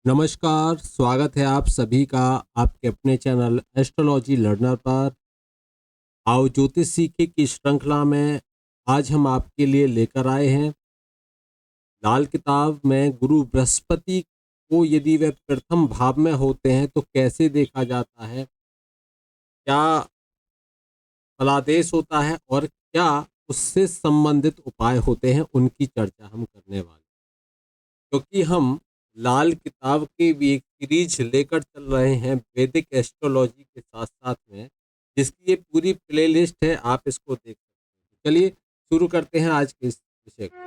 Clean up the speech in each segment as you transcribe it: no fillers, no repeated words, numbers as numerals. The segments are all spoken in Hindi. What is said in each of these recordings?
नमस्कार, स्वागत है आप सभी का आपके अपने चैनल एस्ट्रोलॉजी लर्नर पर। आओ ज्योतिष सीखे की श्रृंखला में आज हम आपके लिए लेकर आए हैं लाल किताब में गुरु बृहस्पति को यदि वे प्रथम भाव में होते हैं तो कैसे देखा जाता है, क्या फलादेश होता है और क्या उससे संबंधित उपाय होते हैं, उनकी चर्चा हम करने वाले हैं। क्योंकि हम लाल किताब की भी एक सीरीज लेकर चल रहे हैं वैदिक एस्ट्रोलॉजी के साथ साथ में, जिसकी ये पूरी प्लेलिस्ट है, आप इसको देख सकते हैं। चलिए शुरू करते हैं आज के इस विषय को।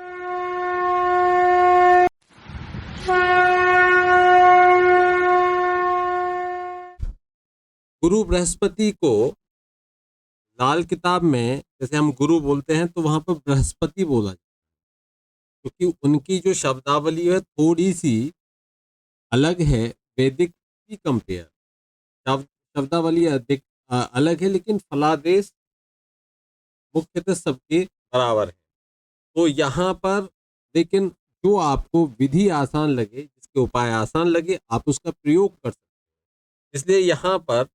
गुरु बृहस्पति को लाल किताब में जैसे हम गुरु बोलते हैं तो वहां पर बृहस्पति बोला जाता है, क्योंकि उनकी जो शब्दावली है थोड़ी सी अलग है वैदिक की कंपेयर। शब्दावली अधिक अलग है, लेकिन फलादेश मुख्यतः सबके बराबर है। तो यहाँ पर लेकिन जो आपको विधि आसान लगे, जिसके उपाय आसान लगे, आप उसका प्रयोग कर सकते हैं। इसलिए यहाँ पर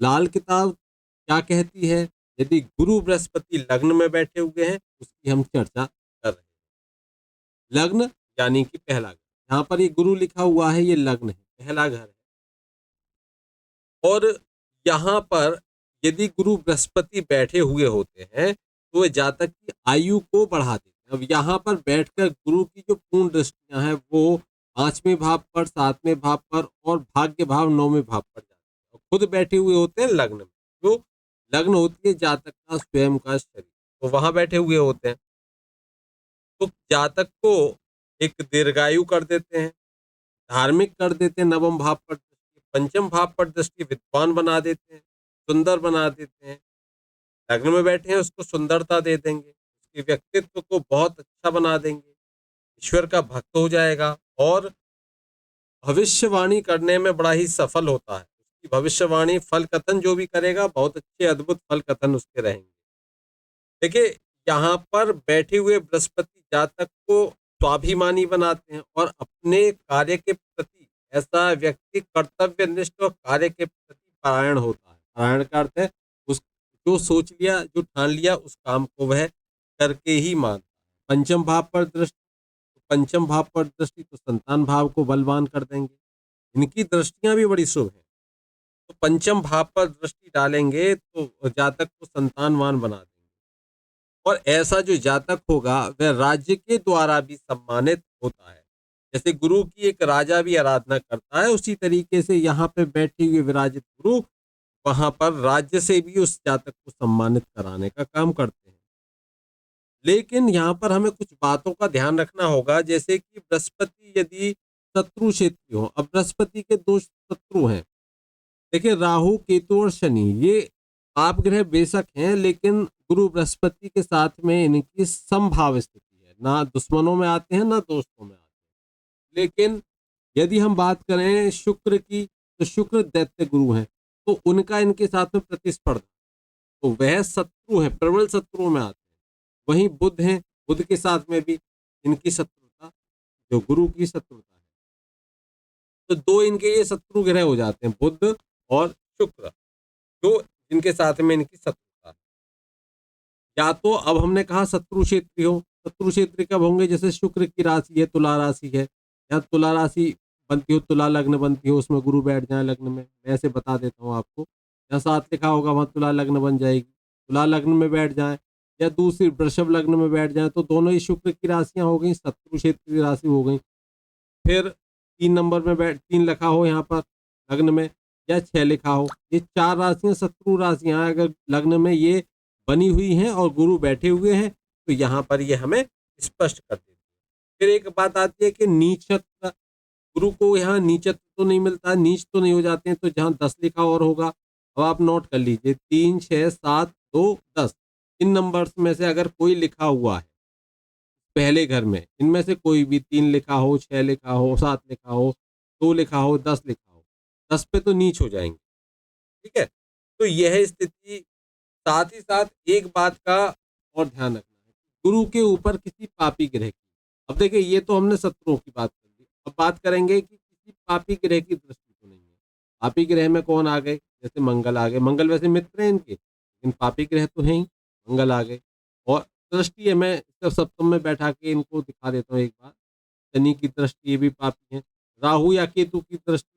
लाल किताब क्या कहती है, यदि गुरु बृहस्पति लग्न में बैठे हुए हैं उसकी हम चर्चा कर रहे हैं। लग्न यानी कि पहला घर, यहाँ पर ये गुरु लिखा हुआ है, ये लग्न है, पहला घर है। और यहाँ पर यदि गुरु बृहस्पति बैठे हुए होते हैं तो वे जातक की आयु को बढ़ा देते हैं। अब यहाँ पर बैठकर गुरु की जो पूर्ण दृष्टियां हैं वो 5वें भाव पर, 7वें भाव पर और भाग्य भाव 9वें भाव पर जाते हैं, और खुद बैठे हुए होते हैं लग्न में। जो लग्न होती है जातक का स्वयं का शरीर, तो वहां बैठे हुए होते हैं, तो जातक को एक दीर्घायु कर देते हैं, धार्मिक कर देते हैं, नवम भाव पर दृष्टि, पंचम भाव पर दृष्टि विद्वान बना देते हैं, सुंदर बना देते हैं। लग्न में बैठे हैं उसको सुंदरता दे देंगे, उसके व्यक्तित्व को बहुत अच्छा बना देंगे, ईश्वर का भक्त हो जाएगा और भविष्यवाणी करने में बड़ा ही सफल होता है। उसकी भविष्यवाणी फल कथन जो भी करेगा बहुत अच्छे अद्भुत फल कथन उसके रहेंगे। देखिए, यहाँ पर बैठे हुए बृहस्पति जातक को स्वाभिमानी बनाते हैं और अपने कार्य के प्रति ऐसा व्यक्ति कर्तव्यनिष्ठ और कार्य के प्रति परायण होता है। परायण का अर्थ है उस जो सोच लिया, जो ठान लिया, उस काम को वह करके ही मानता है। पंचम भाव पर दृष्टि, तो पंचम भाव पर दृष्टि तो संतान भाव को बलवान कर देंगे। इनकी दृष्टियां भी बड़ी शुभ है, तो पंचम भाव पर दृष्टि डालेंगे तो जातक को संतानवान बना देंगे। और ऐसा जो जातक होगा वह राज्य के द्वारा भी सम्मानित होता है। जैसे गुरु की एक राजा भी आराधना करता है, उसी तरीके से यहाँ पे बैठे हुए विराजित गुरु वहां पर राज्य से भी उस जातक को सम्मानित कराने का काम करते हैं। लेकिन यहाँ पर हमें कुछ बातों का ध्यान रखना होगा, जैसे कि बृहस्पति यदि शत्रु क्षेत्री हो। अब बृहस्पति के दो शत्रु हैं, देखिए राहु केतु और शनि, ये आप ग्रह बेशक हैं, लेकिन गुरु बृहस्पति के साथ में इनकी समभाव स्थिति है, ना दुश्मनों में आते हैं ना दोस्तों में आते हैं। लेकिन यदि हम बात करें शुक्र की, तो शुक्र दैत्य गुरु हैं, तो उनका इनके साथ में प्रतिस्पर्धा, तो वह शत्रु है, प्रबल शत्रुओं में आते हैं। वहीं बुध हैं, बुध के साथ में भी इनकी शत्रुता जो गुरु की शत्रुता है, तो दो इनके ये शत्रु ग्रह हो जाते हैं, बुध और शुक्र, जो जिनके साथ में इनकी शत्रुता है। या तो अब हमने कहा शत्रु क्षेत्री हो, शत्रु क्षेत्र कब होंगे, जैसे शुक्र की राशि है, तुला राशि है, या तुला राशि बनती हो, तुला लग्न बनती हो, उसमें गुरु बैठ जाए लग्न में, मैं ऐसे बता देता हूँ आपको। या 7 लिखा होगा वहां तुला लग्न बन जाएगी, तुला लग्न में बैठ जाए, या दूसरी वृषभ लग्न में बैठ जाए, तो दोनों ही शुक्र की राशियां हो गई, शत्रु क्षेत्र की राशि हो गई। फिर 3 नंबर में बैठ 3 लिखा हो यहाँ पर लग्न में, या 6 लिखा हो, ये 4 राशियां शत्रु राशियां हैं। अगर लग्न में ये बनी हुई हैं और गुरु बैठे हुए हैं तो यहाँ पर ये हमें स्पष्ट कर देती है। फिर एक बात आती है कि नीचत्व, गुरु को यहाँ नीचत्व तो नहीं मिलता, नीच तो नहीं हो जाते हैं, तो जहाँ 10 लिखा और होगा, अब आप नोट कर लीजिए 3, 6, 7, 2, 10, इन नंबर्स में से अगर कोई लिखा हुआ है पहले घर में, इनमें से कोई भी 3 लिखा हो, 6 लिखा हो, 7 लिखा हो, 2 लिखा हो, 10 लिखा हो, 10 पे तो नीच हो जाएंगे। ठीक है, तो यह स्थिति। साथ ही साथ एक बात का और ध्यान रखना है, गुरु के ऊपर किसी पापी ग्रह की, अब देखिए ये तो हमने शत्रुओं की बात कर ली, अब बात करेंगे कि किसी पापी ग्रह की दृष्टि तो नहीं है। पापी ग्रह में कौन आ गए, जैसे मंगल आ गए, मंगल वैसे मित्र हैं इनके, लेकिन पापी ग्रह तो है ही, मंगल आ गए। और दृष्टि है, मैं इसको सप्तम में बैठा के इनको दिखा देता हूँ एक बार। शनि की दृष्टि, ये भी पापी है। राहु या केतु की दृष्टि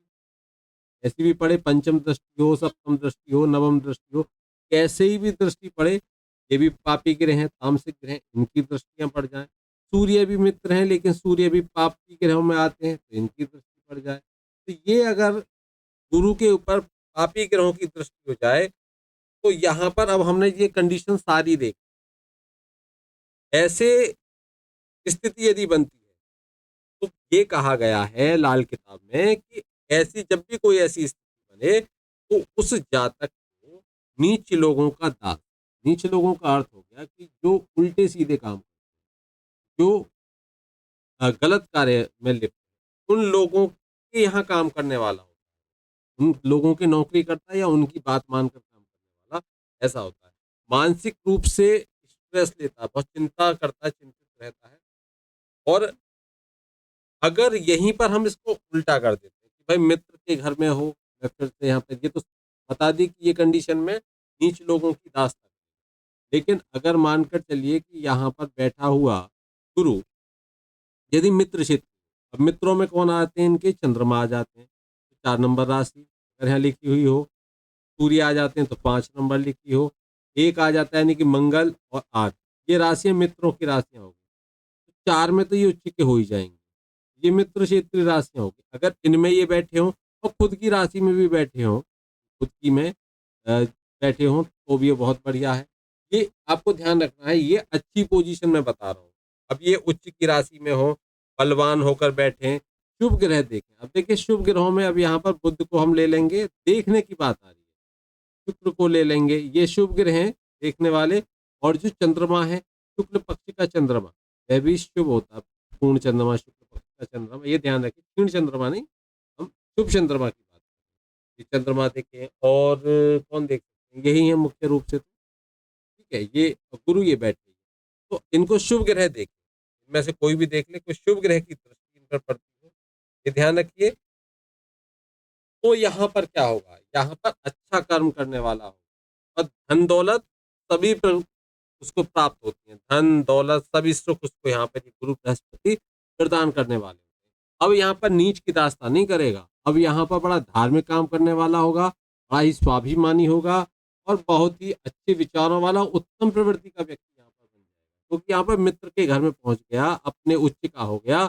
ऐसी भी पड़े, पंचम दृष्टि हो, सप्तम दृष्टि हो, नवम दृष्टि हो, कैसे ही भी दृष्टि पड़े, ये भी पापी ग्रह हैं, तामसिक ग्रह हैं, इनकी दृष्टियां पड़ जाएं। सूर्य भी मित्र हैं, लेकिन सूर्य भी पापी ग्रहों में आते हैं, तो इनकी दृष्टि पड़ जाए। तो ये अगर गुरु के ऊपर पापी ग्रहों की दृष्टि हो जाए, तो यहाँ पर अब हमने ये कंडीशन सारी देखी। ऐसे स्थिति यदि बनती है, तो ये कहा गया है लाल किताब में कि ऐसी जब भी कोई ऐसी स्थिति बने, तो उस जातक को नीच लोगों का दास, नीच लोगों का अर्थ हो गया कि जो उल्टे सीधे काम, जो गलत कार्य में लिप्त है, उन लोगों के यहाँ काम करने वाला होता है, उन लोगों की नौकरी करता है या उनकी बात मानकर काम करने वाला, ऐसा होता है। मानसिक रूप से स्ट्रेस लेता है, बहुत चिंता करता है, चिंतित रहता है। और अगर यहीं पर हम इसको उल्टा कर देते हैं कि भाई मित्र के घर में हो, मैं फिर से यहाँ पे ये तो बता दी कि ये कंडीशन में नीच लोगों की दास्तान। लेकिन अगर मानकर चलिए कि यहाँ पर बैठा हुआ गुरु यदि मित्र क्षेत्र, अब मित्रों में कौन आते हैं, इनके चंद्रमा आ जाते हैं, 4 नंबर राशि अगर यहाँ लिखी हुई हो, सूर्य आ जाते हैं तो 5 नंबर लिखी हो, एक आ जाता है यानी कि मंगल और 8, ये राशियां मित्रों की राशियां होगी। तो 4 में तो ये उच्च के हो ही जाएंगे, ये मित्र क्षेत्रीय राशियां होगी। अगर इनमें ये बैठे हों और खुद की राशि में भी बैठे हों, खुद की में बैठे हों, तो भी ये बहुत बढ़िया है। ये आपको ध्यान रखना है, ये अच्छी पोजीशन में बता रहा हूँ। अब ये उच्च की राशि में हो, बलवान होकर बैठे, शुभ ग्रह देखें। अब देखिए शुभ ग्रहों में अब यहाँ पर बुध को हम ले लेंगे, देखने की बात आ रही है, शुक्र को ले लेंगे, ये शुभ ग्रह हैं देखने वाले। और जो चंद्रमा है, शुक्ल पक्ष का चंद्रमा, वह भी शुभ होता है, पूर्ण चंद्रमा, शुक्ल पक्ष का चंद्रमा, ये ध्यान रखिए, क्षीण चंद्रमा नहीं, हम शुभ चंद्रमा की बात करें। ये चंद्रमा देखें और कौन देख सकते हैं, यही है मुख्य रूप से, तो ठीक है, ये गुरु ये बैठे, तो इनको शुभ ग्रह देखें, इनमें से कोई भी देख ले, कोई शुभ ग्रह की दृष्टि इन पर पड़ती हो, ये ध्यान रखिए। तो यहाँ पर क्या होगा, यहाँ पर अच्छा कर्म करने वाला होगा और धन दौलत सभी पर उसको प्राप्त होती है, धन दौलत सभी सुख उसको यहाँ पर गुरु बृहस्पति प्रदान करने वाले होते हैं। अब यहाँ पर नीच की दास्तां नहीं करेगा, अब यहाँ पर बड़ा धार्मिक काम करने वाला होगा, बड़ा ही स्वाभिमानी होगा और बहुत ही अच्छे विचारों वाला उत्तम प्रवृत्ति का व्यक्ति यहाँ पर बन जाएगा, क्योंकि यहाँ पर मित्र के घर में पहुंच गया, अपने उच्च का हो गया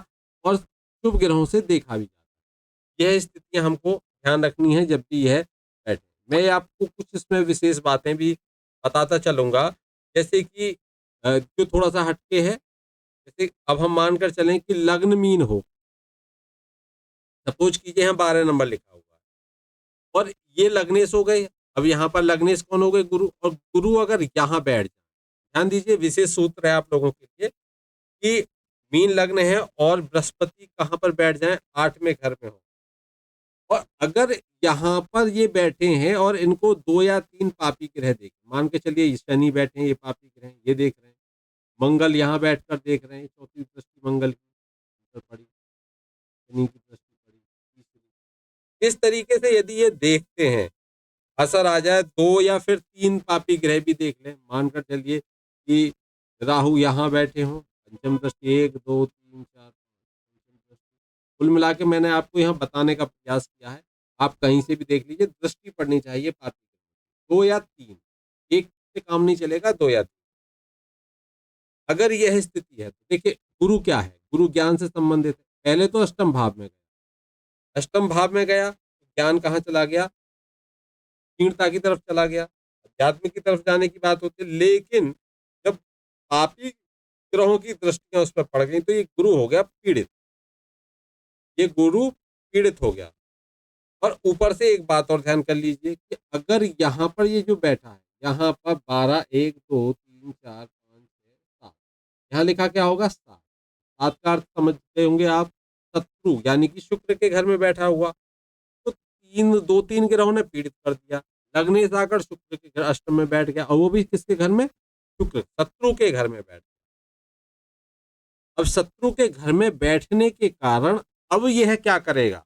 और शुभ ग्रहों से देखा भी जाता है। यह स्थितियां हमको ध्यान रखनी है जब भी यह बैठे। मैं आपको कुछ इसमें विशेष बातें भी बताता चलूंगा, जैसे कि जो थोड़ा सा हटके है, जैसे अब हम मानकर चलें कि लग्न मीन हो, सपोज कीजिए यहाँ 12 नंबर लिखा हुआ है और ये लग्नेश हो गए। अब यहाँ पर लग्नेश कौन हो गए, गुरु। और गुरु अगर यहाँ बैठ जाए, ध्यान दीजिए विशेष सूत्र है आप लोगों के लिए कि मीन लग्न है और बृहस्पति कहाँ पर बैठ जाए, 8वें घर में हो। और अगर यहाँ पर ये बैठे हैं और इनको 2 या 3 पापी ग्रह देखें, मान के चलिए शनि बैठे हैं, ये पापी ग्रह हैं, ये देख रहे हैं, मंगल यहाँ बैठकर देख रहे हैं, चौथी दृष्टि मंगल की ऊपर पड़ी, शनि की दृष्टि पड़ी, तीसरी। इस तरीके से यदि ये देखते हैं, असर आ जाए, 2 या फिर 3 पापी ग्रह भी देख लें, मानकर चलिए कि राहु यहाँ बैठे हों, पंचम दृष्टि 1 2 3 4 पंचम दृष्टि, कुल मिला के मैंने आपको यहाँ बताने का प्रयास किया है। आप कहीं से भी देख लीजिए, दृष्टि पड़नी चाहिए पापी ग्रह, 2 या 3, एक से काम नहीं चलेगा, 2 या 3। अगर यह स्थिति है तो देखिए गुरु क्या है, गुरु ज्ञान से संबंधित है। पहले तो अष्टम भाव में गया, अष्टम भाव में गया तो ज्ञान कहाँ चला गया, क्षीणता की तरफ चला गया, अध्यात्म की तरफ जाने की बात होती है। लेकिन जब पापी ग्रहों की दृष्टियां उस पर पड़ गई तो ये गुरु हो गया पीड़ित, ये गुरु पीड़ित हो गया। और ऊपर से एक बात और ध्यान कर लीजिए कि अगर यहाँ पर ये जो बैठा है, यहाँ पर 12 1 2 3 4 5 6 7, यहाँ लिखा क्या होगा, 7। 7 का अर्थ समझते होंगे आप, शत्रु, यानी कि शुक्र के घर में बैठा हुआ। तो 2 3 ग्रहों ने पीड़ित कर दिया, लग्नेश आकर शुक्र के घर अष्टम में बैठ गया, और वो भी किसके घर में, शुक्र, शत्रु के घर में बैठ। अब शत्रु के घर में बैठने के कारण अब यह क्या करेगा,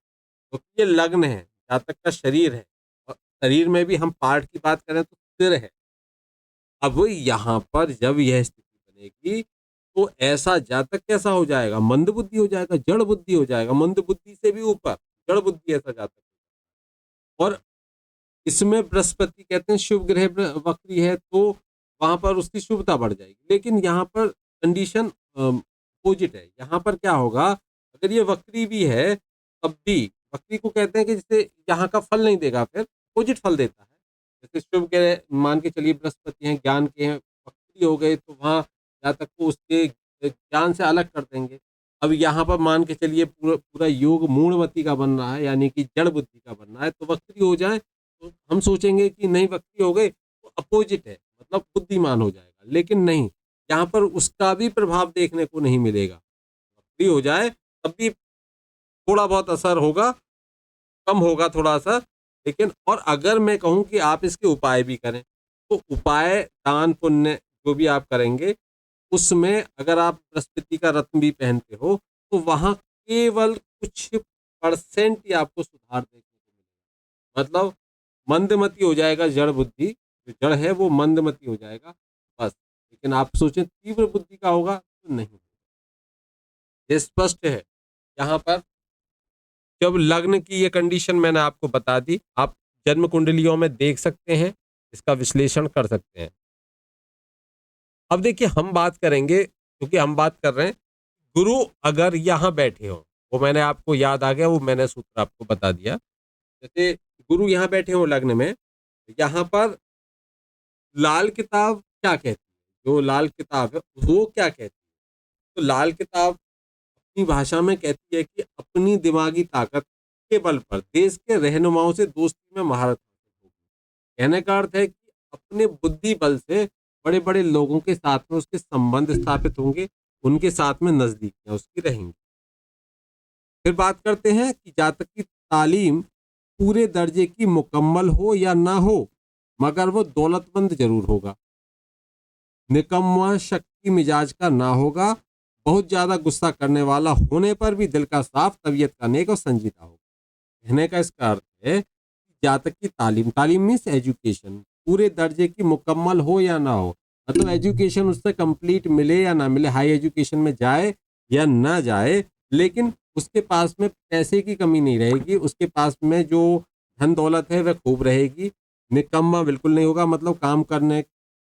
क्योंकि ये लग्न है, जातक का शरीर है, और शरीर में भी हम पार्ट की बात करें तो सिर है। अब यहाँ पर जब यह स्थिति बनेगी तो ऐसा जातक कैसा हो जाएगा? मंदबुद्धि हो जाएगा, जड़ बुद्धि हो जाएगा, मंदबुद्धि से भी ऊपर जड़ बुद्धि ऐसा जातक। और इसमें बृहस्पति कहते हैं शुभ ग्रह वक्री है, तो वहां पर उसकी शुभता बढ़ जाएगी। लेकिन यहाँ पर कंडीशन अपोजिट है। यहाँ पर क्या होगा, अगर ये वक्री भी है तब भी, वक्री को कहते हैं कि जैसे यहाँ का फल नहीं देगा, फिर अपोजिट फल देता है। जैसे शुभ ग्रह मान के चलिए बृहस्पति हैं, ज्ञान के हैं, वक्री हो गए तो वहाँ जातक को उसके ज्ञान से अलग कर देंगे। अब यहाँ पर मान के चलिए पूरा पूरा योग मूढ़मती का बन रहा है, यानी कि जड़ बुद्धि का बन रहा है, तो वक्री हो जाए तो हम सोचेंगे कि नहीं वक्री हो गए तो अपोजिट है, मतलब बुद्धिमान हो जाएगा। लेकिन नहीं, यहाँ पर उसका भी प्रभाव देखने को नहीं मिलेगा। वक्री हो जाए तब भी थोड़ा बहुत असर होगा, कम होगा थोड़ा असर। लेकिन और अगर मैं कहूँ कि आप इसके उपाय भी करें, तो उपाय दान पुण्य जो भी आप करेंगे उसमें अगर आप बृहस्पति का रत्न भी पहनते हो तो वहाँ केवल कुछ परसेंट ही आपको सुधार देखने को मिलेगा। मतलब मंदमती हो जाएगा जड़ बुद्धि, जो जड़ है वो मंदमती हो जाएगा बस। लेकिन आप सोचें तीव्र बुद्धि का होगा तो नहीं। ये स्पष्ट है। यहाँ पर जब लग्न की ये कंडीशन मैंने आपको बता दी, आप जन्म कुंडलियों में देख सकते हैं, इसका विश्लेषण कर सकते हैं। अब देखिए हम बात करेंगे, क्योंकि हम बात कर रहे हैं गुरु अगर यहाँ बैठे हो, वो मैंने आपको याद आ गया, वो मैंने सूत्र आपको बता दिया। जैसे गुरु यहाँ बैठे हो लग्न में, यहाँ पर लाल किताब क्या कहती है? जो लाल किताब है वो क्या कहती है? तो लाल किताब अपनी भाषा में कहती है कि अपनी दिमागी ताकत के बल पर देश के रहनुमाओं से दोस्ती में महारत हासिल होगी। कहने का अर्थ है कि अपने बुद्धि बल से बड़े बड़े लोगों के साथ में उसके संबंध स्थापित होंगे, उनके साथ में नजदीकियां उसकी रहेंगी। फिर बात करते हैं कि जातक की तालीम पूरे दर्जे की मुकम्मल हो या ना हो, मगर वो दौलतमंद जरूर होगा। निकम्मा शक्ति मिजाज का ना होगा, बहुत ज्यादा गुस्सा करने वाला होने पर भी दिल का साफ, तबीयत का नेक और संजीदा होगा। कहने का इसका अर्थ है कि जातक की तालीम, तालीम मीन्स एजुकेशन, पूरे दर्जे की मुकम्मल हो या ना हो, मतलब एजुकेशन उससे कंप्लीट मिले या ना मिले, हाई एजुकेशन में जाए या ना जाए, लेकिन उसके पास में पैसे की कमी नहीं रहेगी, उसके पास में जो धन दौलत है वह खूब रहेगी। निकम्मा बिल्कुल नहीं होगा, मतलब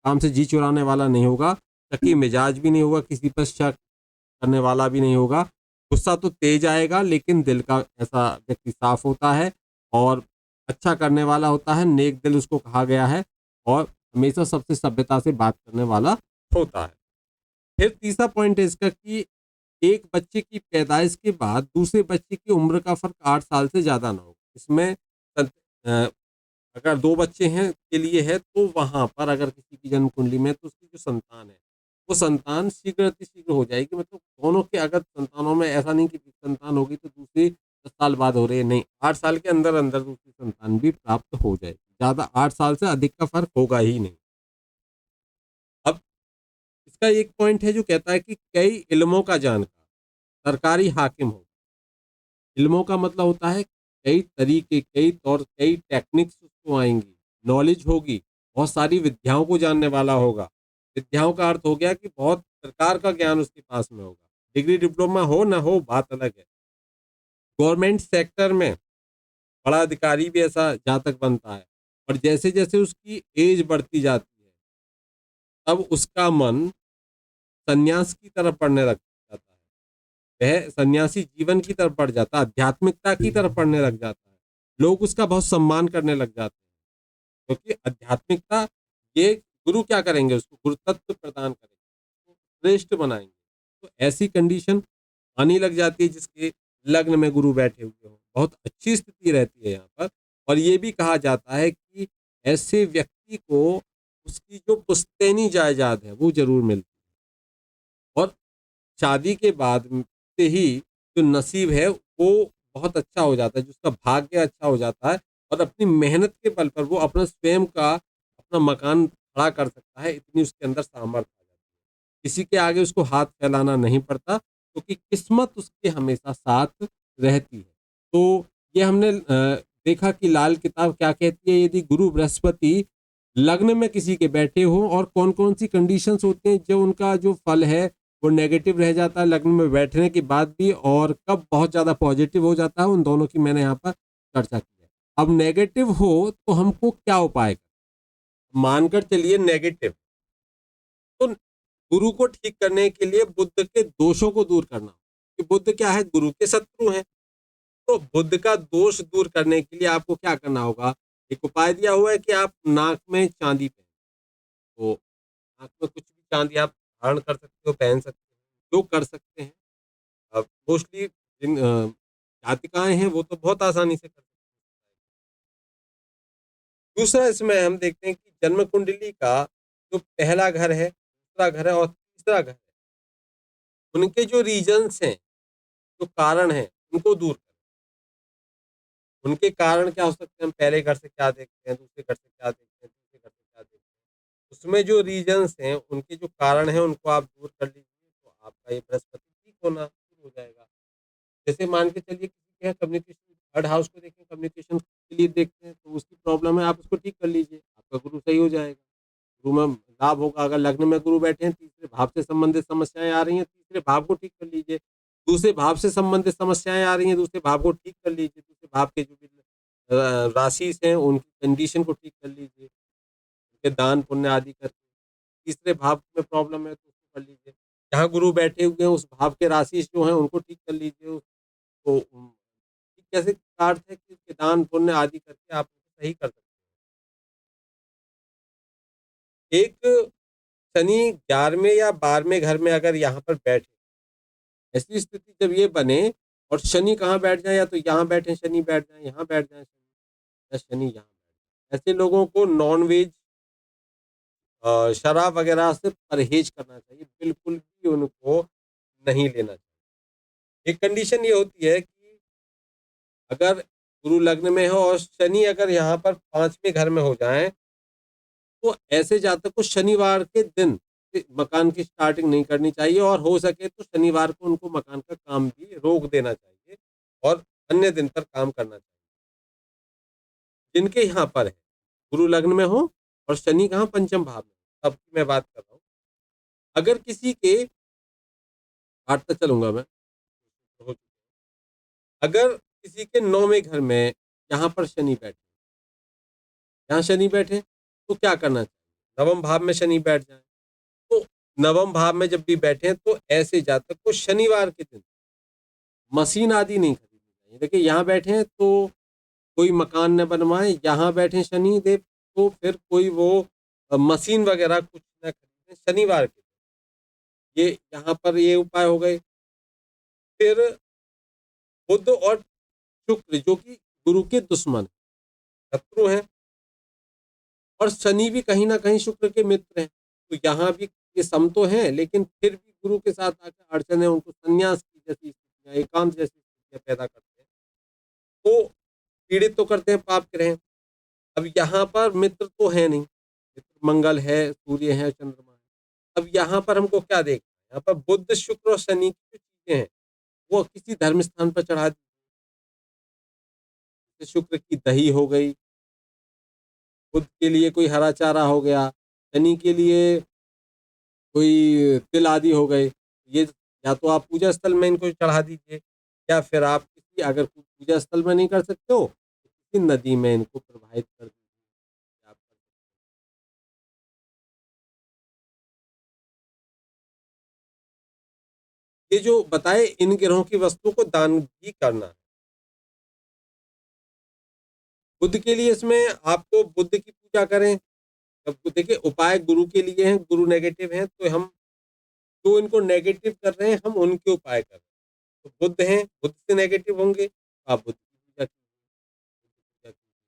काम से जी चुराने वाला नहीं होगा, शकी मिजाज भी नहीं होगा, किसी पर शक करने वाला भी नहीं होगा। गुस्सा तो तेज आएगा, लेकिन दिल का ऐसा व्यक्ति साफ होता है और अच्छा करने वाला होता है, नेक दिल उसको कहा गया है, और हमेशा सबसे सभ्यता से बात करने वाला होता है। फिर तीसरा पॉइंट है इसका कि एक बच्चे की पैदाइश के बाद दूसरे बच्चे की उम्र का फर्क 8 साल से ज्यादा ना हो। इसमें अ, अगर दो बच्चे हैं के लिए है तो वहां पर अगर किसी की जन्म कुंडली में, तो उसकी जो संतान है वो संतान शीघ्र अतिशीघ्र हो जाएगी। मतलब दोनों के अगर संतानों में ऐसा नहीं कि संतान होगी तो दूसरी 10 साल बाद हो रही है, नहीं, 8 साल के अंदर अंदर दूसरी संतान भी प्राप्त हो जाएगी। ज्यादा 8 साल से अधिक का फर्क होगा ही नहीं। अब इसका एक पॉइंट है जो कहता है कि कई इल्मों का जानकार सरकारी हाकिम हो। इल्मों का मतलब होता है कई तरीके, कई तौर, कई टेक्निक्स उसको आएंगी, नॉलेज होगी, बहुत सारी विद्याओं को जानने वाला होगा। विद्याओं का अर्थ हो गया कि बहुत प्रकार का ज्ञान उसके पास में होगा। डिग्री डिप्लोमा हो ना हो बात अलग है। गवर्नमेंट सेक्टर में बड़ा अधिकारी भी ऐसा जातक बनता है, और जैसे जैसे उसकी एज बढ़ती जाती है तब उसका मन संन्यास की तरफ बढ़ने लग जाता है, वह सन्यासी जीवन की तरफ बढ़ जाता है, आध्यात्मिकता की तरफ बढ़ने लग जाता है, लोग उसका बहुत सम्मान करने लग जाते हैं। क्योंकि आध्यात्मिकता, ये गुरु क्या करेंगे, उसको गुरु तत्व प्रदान करेंगे, तो श्रेष्ठ बनाएंगे। तो ऐसी कंडीशन आने लग जाती है जिसके लग्न में गुरु बैठे हुए हो, बहुत अच्छी स्थिति रहती है यहाँ पर। और ये भी कहा जाता है कि ऐसे व्यक्ति को उसकी जो पुश्तैनी जायदाद है वो जरूर मिलती है, और शादी के बाद से ही जो नसीब है वो बहुत अच्छा हो जाता है, जिसका भाग्य अच्छा हो जाता है, और अपनी मेहनत के बल पर वो अपना स्वयं का अपना मकान खड़ा कर सकता है, इतनी उसके अंदर सामर्थ्य आ जाती है। किसी के आगे उसको हाथ फैलाना नहीं पड़ता, क्योंकि किस्मत उसके हमेशा साथ रहती है। तो ये हमने देखा कि लाल किताब क्या कहती है, यदि गुरु बृहस्पति लग्न में किसी के बैठे हो और कौन कौन सी कंडीशंस होते हैं जो उनका जो फल है वो नेगेटिव रह जाता है लग्न में बैठने के बाद भी, और कब बहुत ज़्यादा पॉजिटिव हो जाता है, उन दोनों की मैंने यहाँ पर चर्चा की है। अब नेगेटिव हो तो हमको क्या उपाय करना, मानकर चलिए नेगेटिव, तो गुरु को ठीक करने के लिए बुध के दोषों को दूर करना, कि बुध क्या है, गुरु के शत्रु हैं। तो बुध का दोष दूर करने के लिए आपको क्या करना होगा, एक उपाय दिया हुआ है कि आप नाक में चांदी पहने, तो नाक में कुछ भी चांदी आप धारण कर सकते हो, पहन सकते हो, जो कर सकते हैं। अब मोस्टली जिन जातिकाएं हैं वो तो बहुत आसानी से कर सकते हैं। दूसरा इसमें हम देखते हैं कि जन्म कुंडली का जो पहला घर है, दूसरा घर है और तीसरा घर है, उनके जो रीजन्स हैं, जो कारण हैं, उनको दूर करें। उनके कारण क्या हो सकते हैं, हम पहले घर से क्या देखते हैं, दूसरे घर से क्या देखते हैं, तीसरे घर से क्या देखते हैं, उसमें जो रीजन्स हैं, उनके जो कारण हैं, उनको आप दूर कर लीजिए, तो आपका ये बृहस्पति ठीक होना शुरू हो जाएगा। जैसे मान के चलिए किसी के कम्युनिकेशन, थर्ड हाउस को देखें, कम्युनिकेशन के लिए देखते हैं, तो उसकी प्रॉब्लम है, आप उसको ठीक कर लीजिए, आपका गुरु सही हो जाएगा। गुरु में लाभ होगा। अगर लग्न में गुरु बैठे हैं, तीसरे भाव से संबंधित समस्याएं आ रही हैं, तीसरे भाव को ठीक कर लीजिए। दूसरे भाव से संबंधित समस्याएं आ रही हैं, दूसरे भाव को ठीक कर लीजिए। दूसरे भाव के जो भी राशि हैं, उनकी कंडीशन को ठीक कर लीजिए, उनके दान पुण्य आदि करके। तीसरे भाव में प्रॉब्लम है तो उसको कर लीजिए। जहाँ गुरु बैठे हुए हैं, उस भाव के राशि जो हैं, उनको ठीक कर लीजिए। तो ठीक कैसे का अर्थ है कि उसके दान पुण्य आदि करके आप उसको सही कर सकते हैं। एक शनि 11वें या 12वें घर में अगर यहाँ पर बैठे, ऐसी स्थिति जब ये बने और शनि कहाँ बैठ जाए, या तो यहाँ बैठे शनि, बैठ जाए यहाँ, बैठ जाए शनि, या शनि यहाँ बैठ जाए, ऐसे लोगों को नॉन वेज, शराब वगैरह से परहेज करना चाहिए, बिल्कुल भी उनको नहीं लेना चाहिए। एक कंडीशन ये होती है कि अगर गुरु लग्न में हो और शनि अगर यहाँ पर 5वें घर में हो जाए, तो ऐसे जातक को शनिवार के दिन मकान की स्टार्टिंग नहीं करनी चाहिए, और हो सके तो शनिवार को उनको मकान का काम भी रोक देना चाहिए और अन्य दिन पर काम करना चाहिए। जिनके यहाँ पर है गुरु लग्न में हो और शनि कहाँ, पंचम भाव में, तब की मैं बात कर रहा हूँ। अगर किसी के, काटता चलूंगा मैं, हो चुके हैं। अगर किसी के 9वें घर में यहाँ पर शनि बैठे, यहाँ शनि बैठे, तो क्या करना चाहिए, नवम भाव में शनि बैठ जाए। तो नवम भाव में जब भी बैठे तो ऐसे जातक को शनिवार के दिन मशीन आदि नहीं खरीदनी चाहिए। देखिए यहाँ बैठे हैं तो कोई मकान न बनवाए, यहाँ बैठे शनि देव तो फिर कोई वो मशीन वगैरह कुछ न खरीदें शनिवार के दिन। ये यहाँ पर ये उपाय हो गए। फिर बुध और शुक्र जो कि गुरु के दुश्मन शत्रु हैं, और शनि भी कहीं ना कहीं शुक्र के मित्र हैं, तो यहाँ भी ये सम तो हैं, लेकिन फिर भी गुरु के साथ आकर अड़चन है, उनको संन्यास की जैसी स्थितियाँ, एकांत जैसी स्थितियाँ पैदा करते हैं, तो पीड़ित तो करते हैं पाप ग्रह। अब यहाँ पर मित्र तो है नहीं, मित्र मंगल है, सूर्य है, चंद्रमा है। अब यहाँ पर हमको क्या देखना है, यहाँ पर बुध शुक्र और शनि की जो चीजें हैं वो किसी धर्म स्थान पर चढ़ा दी। जैसे शुक्र की दही हो गई, बुध के लिए कोई हरा चारा हो गया, शनि के लिए कोई तिल आदि हो गए। ये या तो आप पूजा स्थल में इनको चढ़ा दीजिए, या फिर आप किसी, अगर पूजा स्थल में नहीं कर सकते हो तो किसी नदी में इनको प्रवाहित कर दीजिए। आप कर सकते हैं। ये जो बताए इन ग्रहों की वस्तुओं को दान भी करना है। बुद्ध के लिए इसमें आपको बुद्ध की पूजा करें। अब देखिए उपाय गुरु के लिए हैं, गुरु नेगेटिव हैं तो हम जो इनको नेगेटिव कर रहे हैं हम उनके उपाय कर रहे हैं। तो बुद्ध हैं, बुद्ध से नेगेटिव होंगे तो आप बुद्ध की पूजा कीजिए, बुद्ध की पूजा कीजिए,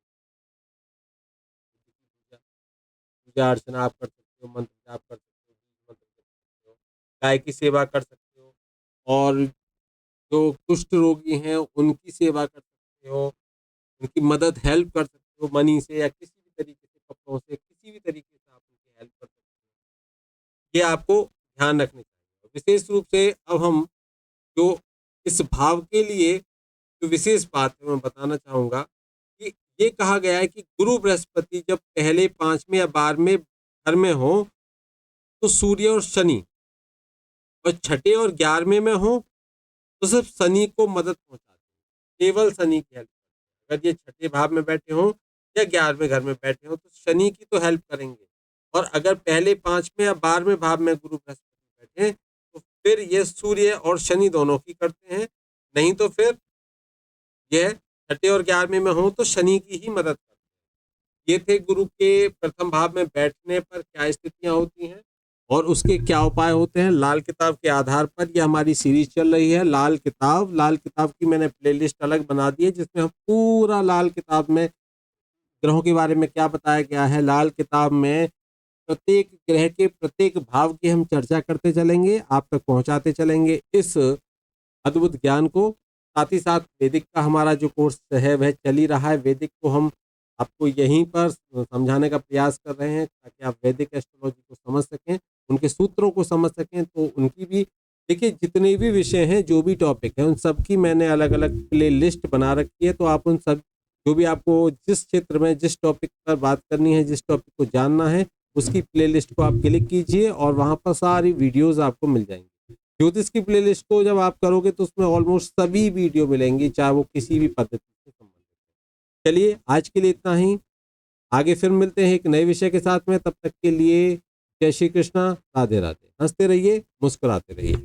बुद्ध की पूजा, पूजा अर्चना आप कर सकते हो, मंत्र जाप कर सकते हो, बीज मंत्र कर सकते हो, गाय की सेवा कर सकते हो, और जो कुष्ठ रोगी हैं उनकी सेवा कर सकते हो, उनकी मदद हेल्प कर सकते हो मनी से या किसी भी तरीके से, कपड़ों से, किसी भी तरीके से आप उनकी हेल्प कर सकते हो। ये आपको ध्यान रखनी चाहिए। विशेष रूप से अब हम जो इस भाव के लिए जो विशेष बात है मैं बताना चाहूँगा कि ये कहा गया है कि गुरु बृहस्पति जब पहले 5वें या 12वें घर में हो तो सूर्य और शनि, और छठे और 11वें में हो तो सिर्फ शनि को मदद पहुंचाते हैं, केवल शनि की हेल्प करते हैं। अगर ये छठे भाव में बैठे हों या 11वें घर में बैठे हों तो शनि की तो हेल्प करेंगे। और अगर पहले 5वें या 12वें भाव में गुरु बृहस्पति बैठे तो फिर ये सूर्य और शनि दोनों की करते हैं। नहीं तो फिर यह छठे और 11वें में हो तो शनि की ही मदद करते हैं। ये थे गुरु के प्रथम भाव में बैठने पर क्या स्थितियां होती हैं और उसके क्या उपाय होते हैं। लाल किताब के आधार पर ये हमारी सीरीज चल रही है लाल किताब की मैंने प्लेलिस्ट अलग बना दी है जिसमें हम पूरा लाल किताब में ग्रहों के बारे में क्या बताया गया है। लाल किताब में प्रत्येक ग्रह के प्रत्येक भाव की हम चर्चा करते चलेंगे, आप तक पहुंचाते चलेंगे इस अद्भुत ज्ञान को। साथ ही साथ वैदिक का हमारा जो कोर्स है वह चल ही रहा है। वैदिक को हम आपको यहीं पर समझाने का प्रयास कर रहे हैं ताकि आप वैदिक एस्ट्रोलॉजी को समझ सकें, उनके सूत्रों को समझ सकें। तो उनकी भी देखिए जितने भी विषय हैं, जो भी टॉपिक है, उन सब की मैंने अलग अलग प्ले लिस्ट बना रखी है। तो आप उन सब जो भी आपको जिस क्षेत्र में जिस टॉपिक पर बात करनी है, जिस टॉपिक को जानना है, उसकी प्ले लिस्ट को आप क्लिक कीजिए और वहाँ पर सारी वीडियोज़ आपको मिल जाएंगी। ज्योतिष की प्लेलिस्ट को जब आप करोगे तो उसमें ऑलमोस्ट सभी वीडियो मिलेंगी, चाहे वो किसी भी पद्धति से संबंधित है। चलिए आज के लिए इतना ही, आगे फिर मिलते हैं एक नए विषय के साथ में। तब तक के लिए जय श्री कृष्णा, राधे राधे। हंसते रहिए, मुस्कुराते रहिए।